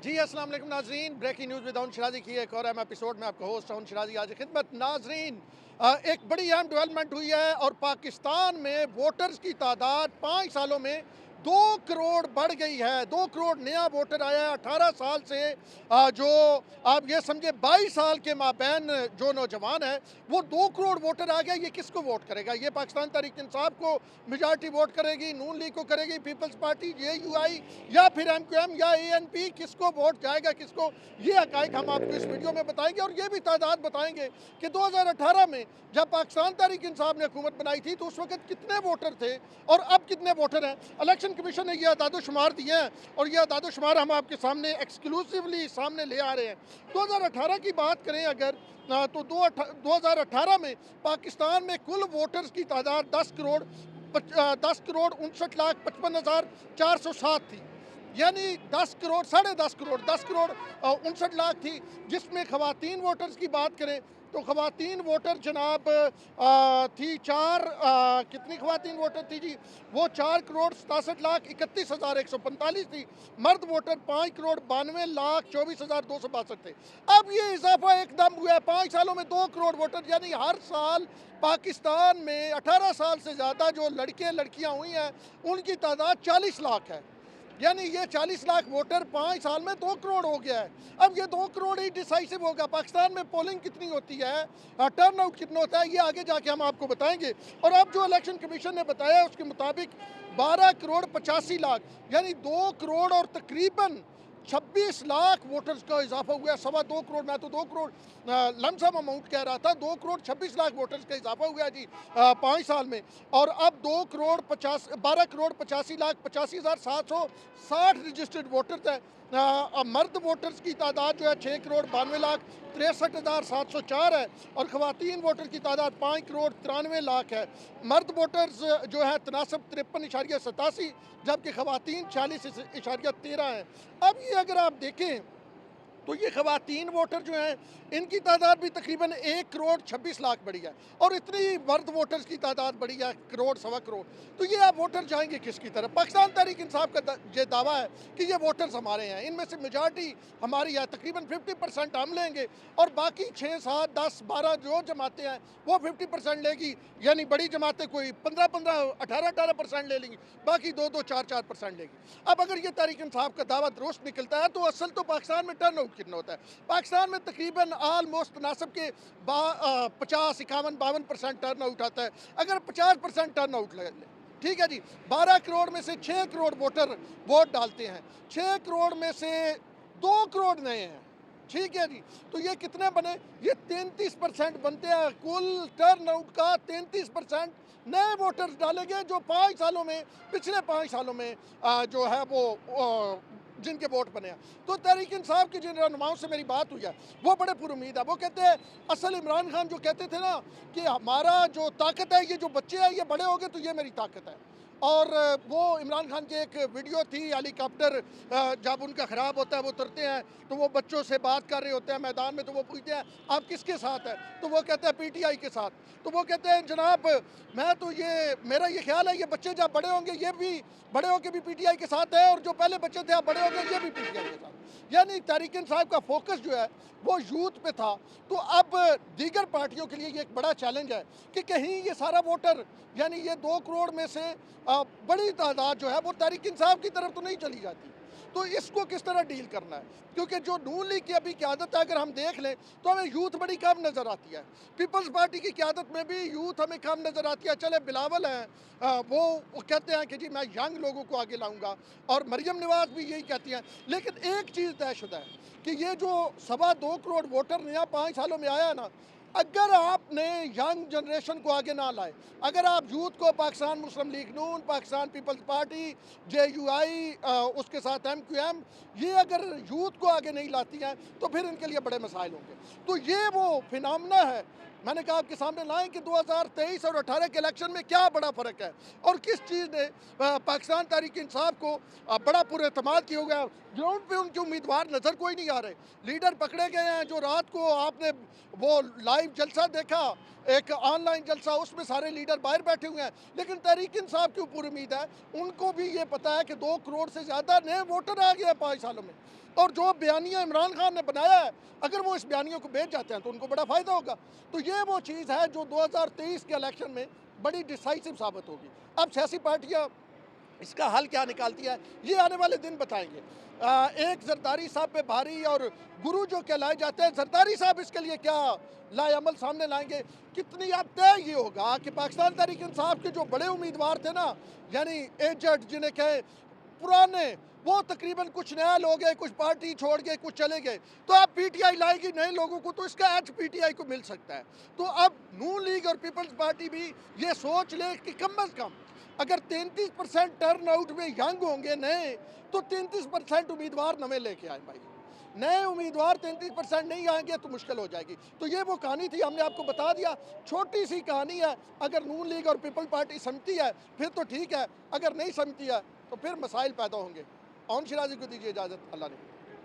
जी अस्सलाम वालेकुम नाजरीन, ब्रेकिंग न्यूज़ विद शिराजी की एक और अहम एपिसोड में आपका होस्ट हूं शिराजी आज खिदमत। नाजरीन, एक बड़ी अहम डेवलपमेंट हुई है और पाकिस्तान में वोटर्स की तादाद 5 सालों में 2 करोड़ बढ़ गई है। 2 करोड़ नया वोटर आया है 18 साल से। जो आप ये समझे 22 साल के माबैन जो नौजवान है वो 2 करोड़ वोटर आ गया। ये किसको वोट करेगा? ये पाकिस्तान तहरीक इंसाफ को मेजॉरिटी वोट करेगी, नून लीग को करेगी, पीपल्स पार्टी, JUI या फिर MQM या ANP? किसको वोट जाएगा, किसको? ये हकाइक हम आपको इस वीडियो में बताएंगे और ये भी तादाद बताएंगे कि 2018 में जब पाकिस्तान तहरीक इंसाफ ने हुकूमत बनाई थी तो उस वक्त कितने वोटर थे और अब कितने वोटर हैं। इलेक्शन कमीशन ने यह अदाद-ओ-शुमार दिए हैं और यह अदाद-ओ-शुमार हम आपके सामने एक्सक्लूसिवली सामने ले आ रहे हैं। 2018 की बात करें अगर तो 2018 में पाकिस्तान में कुल वोटर्स की तादाद 10 करोड़ 59,55,407 थी। यानी 10 करोड़ 59 लाख थी, जिसमें ख़वातीन वोटर्स की बात करें तो ख़वातीन वोटर जनाब थी कितनी ख़वातीन वोटर थी जी? वो 4,67,31,145 थी। मर्द वोटर 5,92,24,262 थे। अब ये इजाफा एकदम हुआ है 5 सालों में 2 करोड़ वोटर। यानी हर साल पाकिस्तान में 18 साल से ज़्यादा जो लड़के लड़कियाँ हुई हैं उनकी तादाद 40 लाख है। यानी ये 40 लाख वोटर 5 साल में 2 करोड़ हो गया है। अब ये 2 करोड़ ही डिसाइसिव होगा। पाकिस्तान में पोलिंग कितनी होती है, टर्न आउट कितना होता है, ये आगे जाके हम आपको बताएंगे। और अब जो इलेक्शन कमीशन ने बताया उसके मुताबिक 12 करोड़ 85 लाख यानी 2 करोड़ और तकरीबन 26 लाख वोटर्स का इजाफा हुआ है। 2.25 करोड़, मैं तो 2 करोड़ लमसम अमाउंट कह रहा था, 2 करोड़ 26 लाख वोटर्स का इजाफा हुआ है जी 5 साल में। और अब 12 करोड़ 85,85,760 रजिस्टर्ड वोटर्स हैं। मर्द वोटर्स की तादाद जो है 6 करोड़ 92,63,704 है और ख़वातीन वोटर की तादाद 5 करोड़ 93 लाख है। मर्द वोटर्स जो है तनासब 53.87 जबकि ख़वातीन 46.13 है। अब ये अगर आप देखें तो ये ख़वातीन वोटर जो हैं इनकी तादाद भी तकरीबन 1 करोड़ 26 लाख बढ़ी है और इतनी मर्द वोटर्स की तादाद बढ़ी है करोड़ सवा करोड़। तो ये आप वोटर जाएंगे किसकी तरफ? पाकिस्तान तहरीक इंसाफ का ये दावा है कि ये वोटर्स हमारे हैं, इनमें से मेजॉरिटी हमारी है, तकरीबन 50% हम लेंगे और बाकी 6, 7, 10, 12 जो जमातें हैं वो 50% लेगी। यानी बड़ी जमातें कोई 15-15, 18-18% ले लेंगी, बाकी 2-2, 4-4% लेगी। अब अगर ये तहरीक इंसाफ का दावा दुरुस्त निकलता है तो असल तो पाकिस्तान में टर्न आउट कितना होता है? पाकिस्तान में तकरीबन ऑलमोस्ट तनासब के 50, 51, 52% टर्न आउट आता है। अगर 50% टर्न आउट ले, ठीक है जी, 12 करोड़ में से 6 करोड़ वोटर वोट डालते हैं, 6 करोड़ में से 2 करोड़ नए हैं, ठीक है जी। तो ये कितने बने? ये 33% बनते हैं। कुल टर्न आउट का 33% नए वोटर्स डालेंगे जो 5 सालों में, पिछले 5 सालों में जो है वो जिनके वोट बने हैं। तो तहरीक इंसाफ के जिन रहनुमाओं से मेरी बात हुई है वो बड़े पुरुमीद है। वो कहते हैं असल इमरान खान जो कहते थे ना कि हमारा जो ताकत है ये जो बच्चे हैं ये बड़े हो गए तो ये मेरी ताकत है। और वो इमरान खान की एक वीडियो थी, हेलीकॉप्टर जब उनका ख़राब होता है वो उतरते हैं तो वो बच्चों से बात कर रहे होते हैं मैदान में, तो वो पूछते हैं आप किसके साथ हैं? तो वो कहते हैं PTI के साथ। तो वो कहते हैं जनाब मैं तो मेरा ये ख्याल है ये बच्चे जब बड़े होंगे ये भी बड़े होकर भी PTI के साथ है और जो पहले बच्चे थे अब बड़े होंगे ये भी PTI के साथ। यानी तहरीक इंसाफ का फोकस जो है वो यूथ पे था। तो अब दीगर पार्टियों के लिए ये एक बड़ा चैलेंज है कि कहीं ये सारा वोटर यानी ये 2 करोड़ में से बड़ी तादाद जो है वो तहरीक इंसाफ की तरफ तो नहीं चली जाती। तो इसको किस तरह डील करना है? क्योंकि जो नून लीग की अभी क़यादत है अगर हम देख लें तो हमें यूथ बड़ी कम नज़र आती है। पीपल्स पार्टी की क़यादत में भी यूथ हमें कम नज़र आती है। चले बिलावल हैं, वो कहते हैं कि जी मैं यंग लोगों को आगे लाऊंगा और मरियम नवाज़ भी यही कहती हैं। लेकिन एक चीज़ तयशुदा है कि ये जो 2.25 करोड़ वोटर नया 5 सालों में आया ना, अगर आपने यंग जनरेशन को आगे ना लाए, अगर आप यूथ को पाकिस्तान मुस्लिम लीग नून, पाकिस्तान पीपल्स पार्टी, JUI, उसके साथ MQM, ये अगर यूथ को आगे नहीं लाती हैं तो फिर इनके लिए बड़े मसाइल होंगे। तो ये वो फिनोमेना है मैंने कहा आपके सामने लाएं कि 2023 और 18 के इलेक्शन में क्या बड़ा फ़र्क है और किस चीज़ ने पाकिस्तान तहरीक इंसाफ को बड़ा पुरएतमाद किया गया। ग्राउंड पे उनके उम्मीदवार नज़र कोई नहीं आ रहे, लीडर पकड़े गए हैं। जो रात को आपने वो लाइव जलसा देखा, एक ऑनलाइन जलसा, उसमें सारे लीडर बाहर बैठे हुए हैं। लेकिन तहरीक इंसाफ की ऊपर उम्मीद है, उनको भी ये पता है कि 2 करोड़ से ज़्यादा नए वोटर आ गए हैं 5 सालों में। और जो बयानिया इमरान खान ने बनाया है, अगर वो इस बयानियों को बेच जाते हैं तो उनको बड़ा फ़ायदा होगा। तो ये वो चीज़ है जो 2023 के इलेक्शन में बड़ी डिसाइसिव साबित होगी। अब सियासी पार्टियाँ इसका हल क्या निकालती है, ये आने वाले दिन बताएंगे। एक जरदारी साहब पे भारी और गुरु जो कहलाए जाते हैं, जरदारी साहब इसके लिए क्या लाएअमल सामने लाएंगे, कितनी अब तय ये होगा कि पाकिस्तान तहरीक इंसाफ के जो बड़े उम्मीदवार थे ना, यानी एजेड जिन्हें कहे पुराने, वो तकरीबन कुछ नया लोग हैं, कुछ पार्टी छोड़ गए, कुछ चले गए, तो अब पीटीआई लाएगी नए लोगों को, तो इसका एज पीटीआई को मिल सकता है। तो अब नून लीग और पीपल्स पार्टी भी ये सोच ले कि कम अज़ कम अगर 33% टर्न आउट में यंग होंगे नए, तो 33% उम्मीदवार नवे लेके आए भाई। नए उम्मीदवार 33% नहीं आएंगे तो मुश्किल हो जाएगी। तो ये वो कहानी थी, हमने आपको बता दिया, छोटी सी कहानी है। अगर नून लीग और पीपल पार्टी समझती है फिर तो ठीक है, अगर नहीं समझती है तो फिर मसाइल पैदा होंगे। ऑन शिराजी को दीजिए इजाज़त, अल्लाह ने।